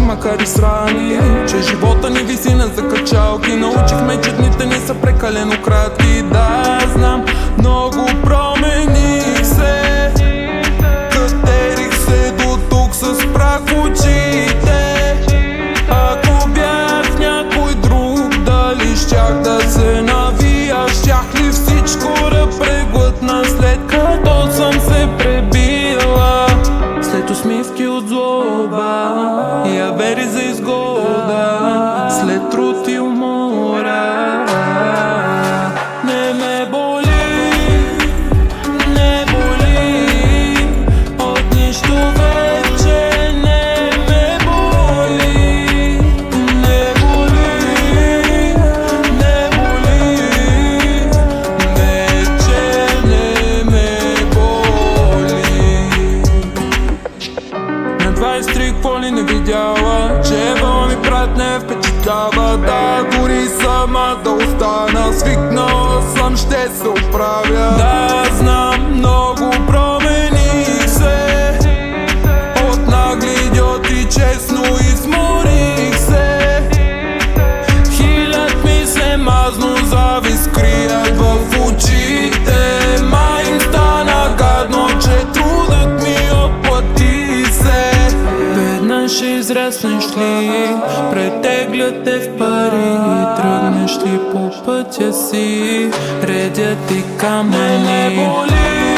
макар и срани, че живота ни виси на закачалки. Научихме, че дните ни са прекалено кратки. Да, знам, много промених се, катерих се до тук с прах в очите. Ако бях някой друг, дали щях да се навия? Щях ли всичко да преглътна, след като съм се пребила? След усмивки от злоба и авери за изгода, след труд и умора, не ме боли, не боли, от нищо вече не ме боли. Не боли, не боли, вече не ме боли. На 23 какво ли не видяла, че ева ми брат не впечатлява. Да, дори сама да остана, свикнала съм, ще се оправя. Да, знам, много промених се, от нагли идиоти честно изморих се. Хилят ми се мазно завист крият в очите. Май им стана гадно, че трудът ми отплати се. Веднъж израснеш ли, претеглят те в пари, тръгнеш ли по пътя си, редят ти камъни. Не ме боли,